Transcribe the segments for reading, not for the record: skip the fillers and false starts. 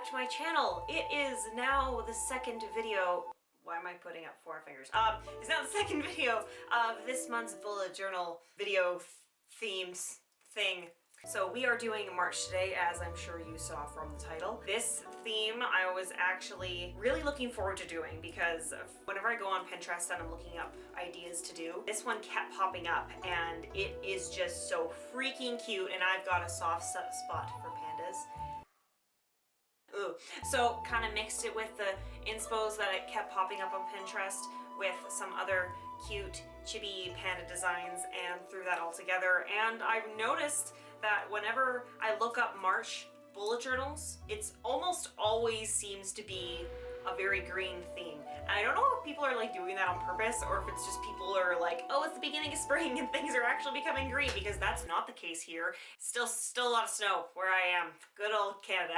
back to my channel. It is now the second video. Why am I putting up four fingers? It's now the second video of this month's bullet journal video themes thing. So we are doing March today, as I'm sure you saw from the title. This theme I was actually really looking forward to doing because whenever I go on Pinterest and I'm looking up ideas to do, this one kept popping up and it is just so freaking cute, and I've got a soft spot for pandas. Ooh. So kind of mixed it with the inspos that it kept popping up on Pinterest with some other cute chibi panda designs and threw that all together. And I've noticed that whenever I look up March bullet journals, it's almost always seems to be a very green theme. And I don't know if people are like doing that on purpose or if it's just people are like, oh, it's the beginning of spring and things are actually becoming green, because that's not the case here. Still a lot of snow where I am. Good old Canada.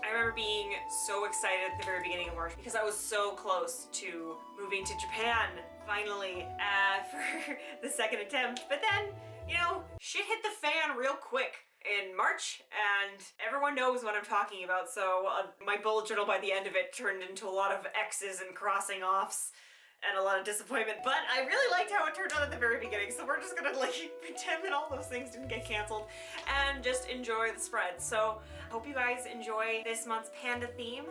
I remember being so excited at the very beginning of March because I was so close to moving to Japan finally for the second attempt. But then, you know, shit hit the fan real quick in March, and everyone knows what I'm talking about, so my bullet journal by the end of it turned into a lot of X's and crossing offs and a lot of disappointment, but I really liked how it turned out at the very beginning, so we're just gonna like pretend that all those things didn't get canceled and just enjoy the spread. So hope you guys enjoy this month's panda theme,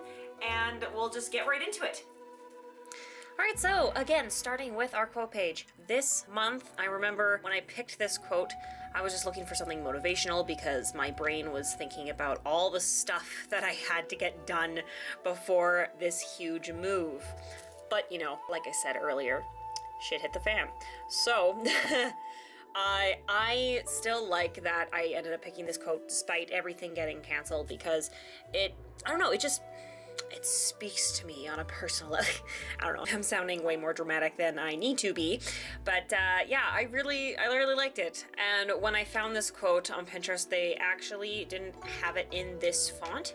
and we'll just get right into it. Alright, so again, starting with our quote page. This month, I remember when I picked this quote, I was just looking for something motivational because my brain was thinking about all the stuff that I had to get done before this huge move. But, you know, like I said earlier, shit hit the fan. So, I still like that I ended up picking this quote despite everything getting canceled, because I don't know, it speaks to me on a personal level. I don't know, I'm sounding way more dramatic than I need to be, but yeah, I really liked it. And when I found this quote on Pinterest, they actually didn't have it in this font.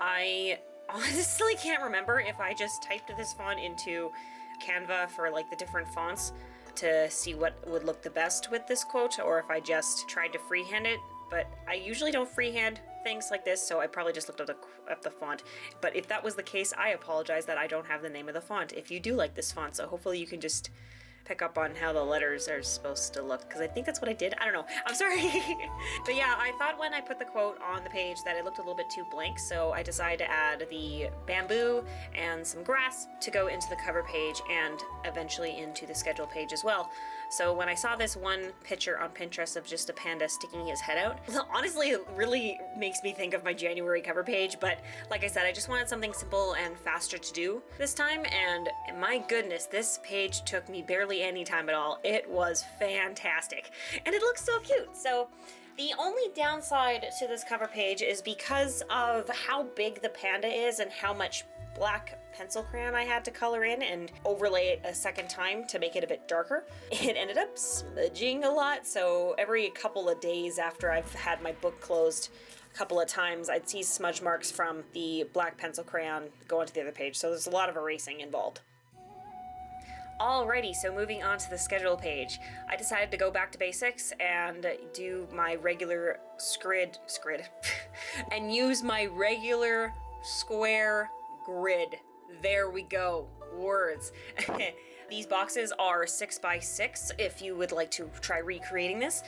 I honestly can't remember if I just typed this font into Canva for like the different fonts to see what would look the best with this quote, or if I just tried to freehand it. But I usually don't freehand things like this, so I probably just looked up the font. But if that was the case, I apologize that I don't have the name of the font if you do like this font, so hopefully you can just pick up on how the letters are supposed to look, because I think that's what I did. I don't know. I'm sorry. But yeah, I thought when I put the quote on the page that it looked a little bit too blank, so I decided to add the bamboo and some grass to go into the cover page and eventually into the schedule page as well. So when I saw this one picture on Pinterest of just a panda sticking his head out, honestly, it really makes me think of my January cover page. But like I said, I just wanted something simple and faster to do this time. And my goodness, this page took me barely any time at all. It was fantastic. And it looks so cute. So the only downside to this cover page is because of how big the panda is and how much black pencil crayon I had to color in and overlay it a second time to make it a bit darker. It ended up smudging a lot, so every couple of days after I've had my book closed a couple of times, I'd see smudge marks from the black pencil crayon go onto the other page, so there's a lot of erasing involved. Alrighty, so moving on to the schedule page. I decided to go back to basics and do my regular scrid and use my regular square grid. There we go. Words. These boxes are 6 by 6 if you would like to try recreating this,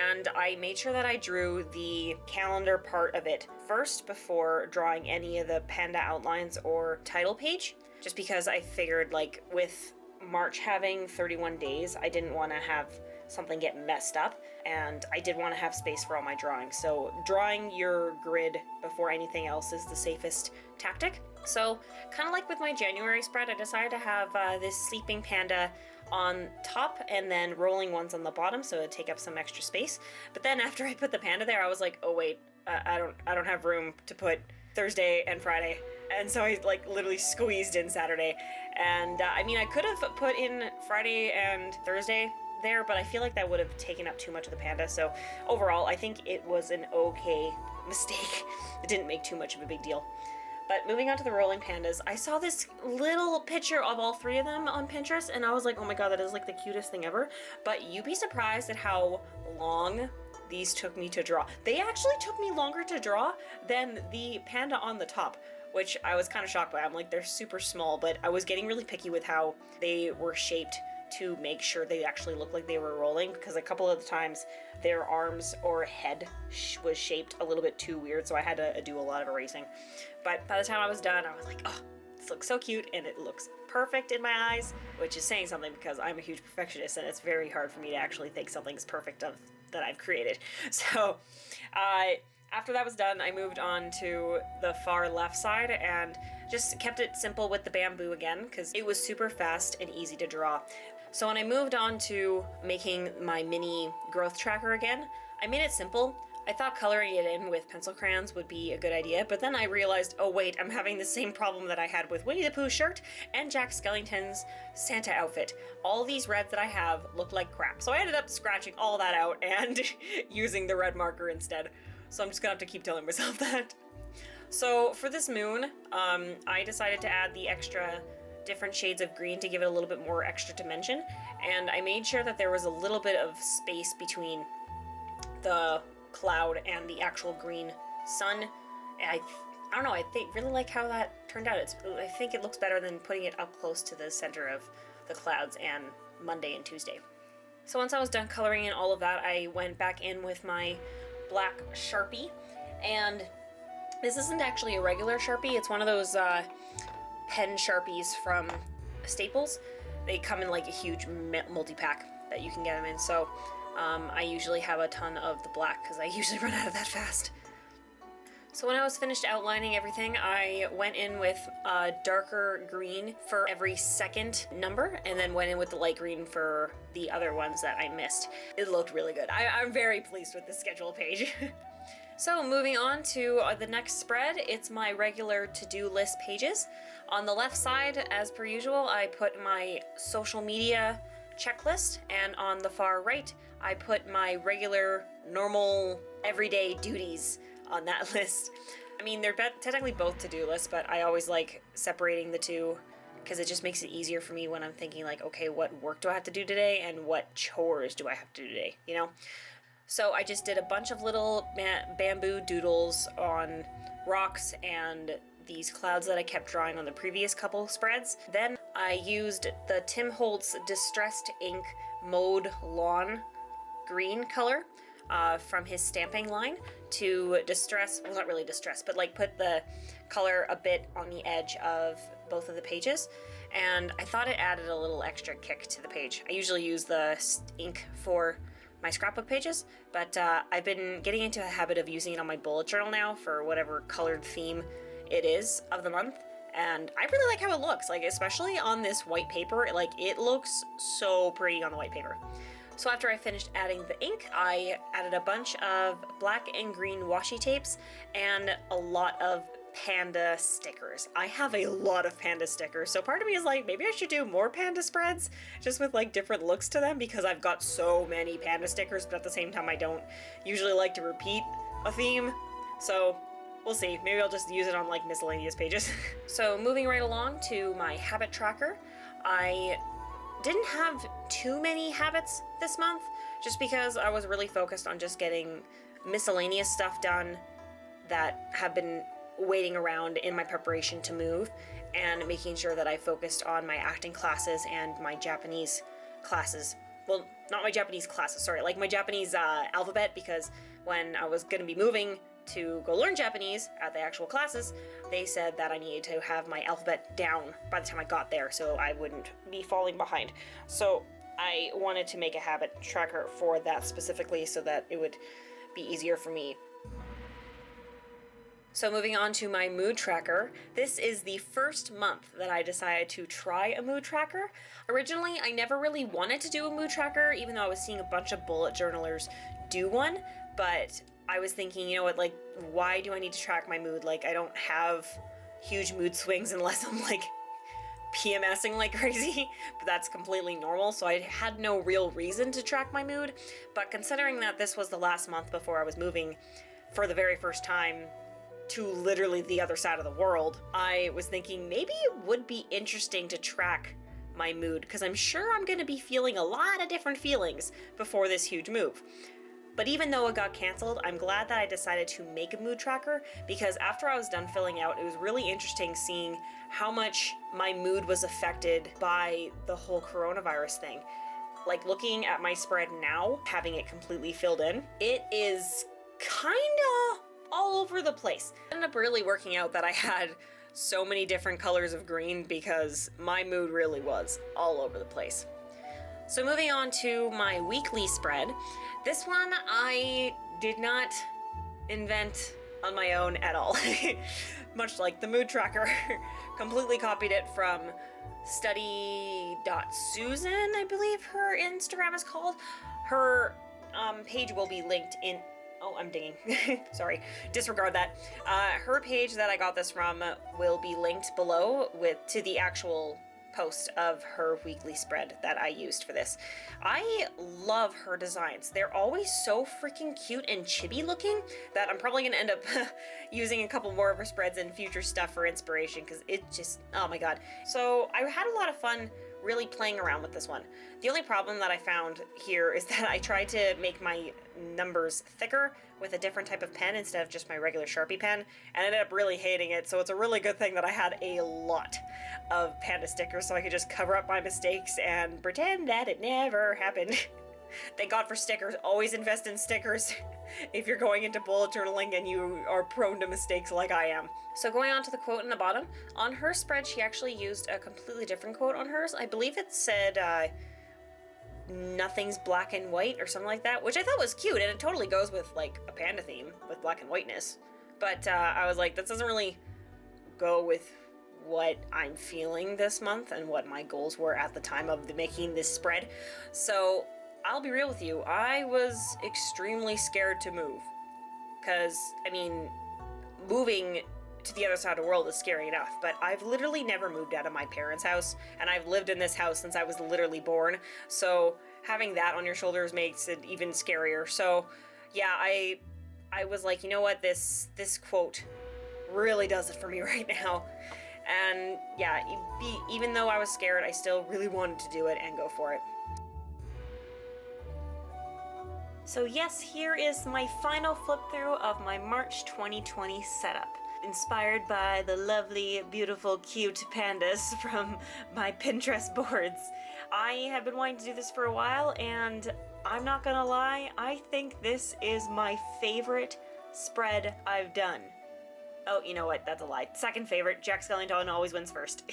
and I made sure that I drew the calendar part of it first before drawing any of the panda outlines or title page, just because I figured, like, with March having 31 days, I didn't want to have something get messed up, and I did want to have space for all my drawing. So drawing your grid before anything else is the safest tactic. So kind of like with my January spread, I decided to have this sleeping panda on top and then rolling ones on the bottom, so it'd take up some extra space. But then after I put the panda there, I was like, oh wait, I don't have room to put Thursday and Friday. And so I like literally squeezed in Saturday. And I mean, I could have put in Friday and Thursday there, but I feel like that would have taken up too much of the panda. So overall, I think it was an okay mistake. It didn't make too much of a big deal. But moving on to the rolling pandas, I saw this little picture of all three of them on Pinterest, and I was like, oh my god, that is like the cutest thing ever. But you'd be surprised at how long these took me to draw. They actually took me longer to draw than the panda on the top, which I was kind of shocked by. I'm like, they're super small, but I was getting really picky with how they were shaped to make sure they actually looked like they were rolling, because a couple of the times their arms or head was shaped a little bit too weird, so I had to do a lot of erasing. But by the time I was done, I was like, oh, this looks so cute, and it looks perfect in my eyes, which is saying something because I'm a huge perfectionist, and it's very hard for me to actually think something's perfect that I've created. So after that was done, I moved on to the far left side and just kept it simple with the bamboo again, because it was super fast and easy to draw. So when I moved on to making my mini growth tracker again, I made it simple. I thought coloring it in with pencil crayons would be a good idea, but then I realized, oh wait, I'm having the same problem that I had with Winnie the Pooh's shirt and Jack Skellington's Santa outfit. All these reds that I have look like crap. So I ended up scratching all that out and using the red marker instead. So I'm just gonna have to keep telling myself that. So for this moon, I decided to add the extra different shades of green to give it a little bit more extra dimension, and I made sure that there was a little bit of space between the cloud and the actual green sun. And I don't know, I really like how that turned out. I think it looks better than putting it up close to the center of the clouds and Monday and Tuesday. So once I was done coloring in all of that, I went back in with my black Sharpie, and this isn't actually a regular Sharpie, it's one of those pen Sharpies from Staples. They come in like a huge multi-pack that you can get them in, so I usually have a ton of the black because I usually run out of that fast. So when I was finished outlining everything, I went in with a darker green for every second number, and then went in with the light green for the other ones that I missed. It looked really good. I'm very pleased with the schedule page. So moving on to the next spread, it's my regular to-do list pages. On the left side, as per usual, I put my social media checklist, and on the far right, I put my regular, normal, everyday duties on that list. I mean, they're technically both to-do lists, but I always like separating the two because it just makes it easier for me when I'm thinking like, okay, what work do I have to do today and what chores do I have to do today, you know? So I just did a bunch of little bamboo doodles on rocks and these clouds that I kept drawing on the previous couple spreads. Then I used the Tim Holtz Distressed Ink Mode Lawn green color from his stamping line to distress, well not really distress, but like put the color a bit on the edge of both of the pages. And I thought it added a little extra kick to the page. I usually use the ink for my scrapbook pages, but I've been getting into a habit of using it on my bullet journal now for whatever colored theme it is of the month, and I really like how it looks, like especially on this white paper, like it looks so pretty on the white paper. So after I finished adding the ink, I added a bunch of black and green washi tapes and a lot of Panda stickers. I have a lot of Panda stickers, so part of me is like, maybe I should do more Panda spreads just with like different looks to them, because I've got so many Panda stickers, but at the same time I don't usually like to repeat a theme, so we'll see. Maybe I'll just use it on like miscellaneous pages. So moving right along to my habit tracker, I didn't have too many habits this month just because I was really focused on just getting miscellaneous stuff done that have been waiting around in my preparation to move, and making sure that I focused on my acting classes and my Japanese classes. Well, not my Japanese classes, sorry, like my Japanese alphabet, because when I was going to be moving to go learn Japanese at the actual classes, they said that I needed to have my alphabet down by the time I got there so I wouldn't be falling behind. So I wanted to make a habit tracker for that specifically so that it would be easier for me. So moving on to my mood tracker, this is the first month that I decided to try a mood tracker. Originally, I never really wanted to do a mood tracker, even though I was seeing a bunch of bullet journalers do one, but I was thinking, you know what, like, why do I need to track my mood? Like, I don't have huge mood swings unless I'm like PMSing like crazy, but that's completely normal, so I had no real reason to track my mood. But considering that this was the last month before I was moving for the very first time to literally the other side of the world, I was thinking maybe it would be interesting to track my mood, because I'm sure I'm going to be feeling a lot of different feelings before this huge move. But even though it got canceled, I'm glad that I decided to make a mood tracker, because after I was done filling out, it was really interesting seeing how much my mood was affected by the whole coronavirus thing. Like, looking at my spread now, having it completely filled in, it is kinda all over the place. It ended up really working out that I had so many different colors of green because my mood really was all over the place. So moving on to my weekly spread, this one I did not invent on my own at all. Much like the mood tracker, completely copied it from study.susan, I believe her Instagram is called. Her page will be linked in, oh, I'm dinging, sorry, disregard that. Her page that I got this from will be linked below to the actual post of her weekly spread that I used for this. I love her designs. They're always so freaking cute and chibi looking that I'm probably gonna end up using a couple more of her spreads and future stuff for inspiration, because it just, oh my god. So I had a lot of fun really playing around with this one. The only problem that I found here is that I tried to make my numbers thicker with a different type of pen instead of just my regular Sharpie pen, and I ended up really hating it, so it's a really good thing that I had a lot of Panda stickers so I could just cover up my mistakes and pretend that it never happened. Thank God for stickers. Always invest in stickers if you're going into bullet journaling and you are prone to mistakes like I am. So going on to the quote in the bottom, on her spread she actually used a completely different quote on hers. I believe it said, nothing's black and white or something like that, which I thought was cute, and it totally goes with like a panda theme with black and whiteness. But I was like, that doesn't really go with what I'm feeling this month and what my goals were at the time of making this spread. So I'll be real with you, I was extremely scared to move. Because, I mean, moving to the other side of the world is scary enough, but I've literally never moved out of my parents' house, and I've lived in this house since I was literally born, so having that on your shoulders makes it even scarier. So yeah, I was like, you know what, this quote really does it for me right now. And yeah, even though I was scared, I still really wanted to do it and go for it. So yes, here is my final flip through of my March 2020 setup, inspired by the lovely, beautiful, cute pandas from my Pinterest boards. I have been wanting to do this for a while, and I'm not gonna lie, I think this is my favorite spread I've done. Oh, you know what? That's a lie. Second favorite. Jack Skellington always wins first.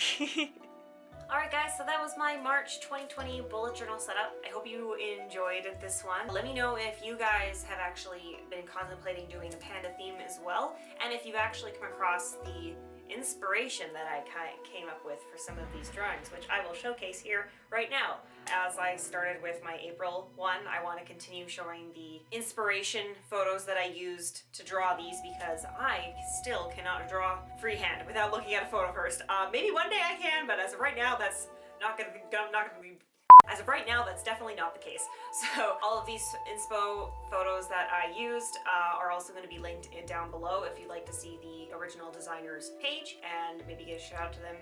Alright guys, so that was my March 2020 bullet journal setup. I hope you enjoyed this one. Let me know if you guys have actually been contemplating doing a panda theme as well, and if you've actually come across the inspiration that I came up with for some of these drawings, which I will showcase here right now. As I started with my April one, I want to continue showing the inspiration photos that I used to draw these, because I still cannot draw freehand without looking at a photo first. Maybe one day I can, but as of right now, that's not gonna be. As of right now, that's definitely not the case. So all of these inspo photos that I used are also going to be linked down below if you'd like to see the original designer's page, and maybe get a shout out to them,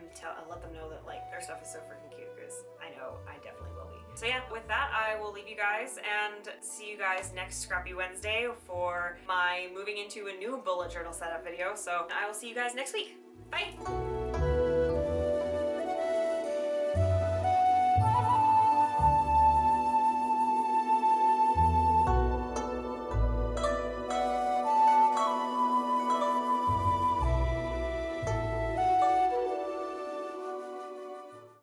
let them know that like their stuff is so freaking cute, because I know I definitely will be. So yeah, with that, I will leave you guys and see you guys next Scrappy Wednesday for my moving into a new bullet journal setup video. So I will see you guys next week. Bye!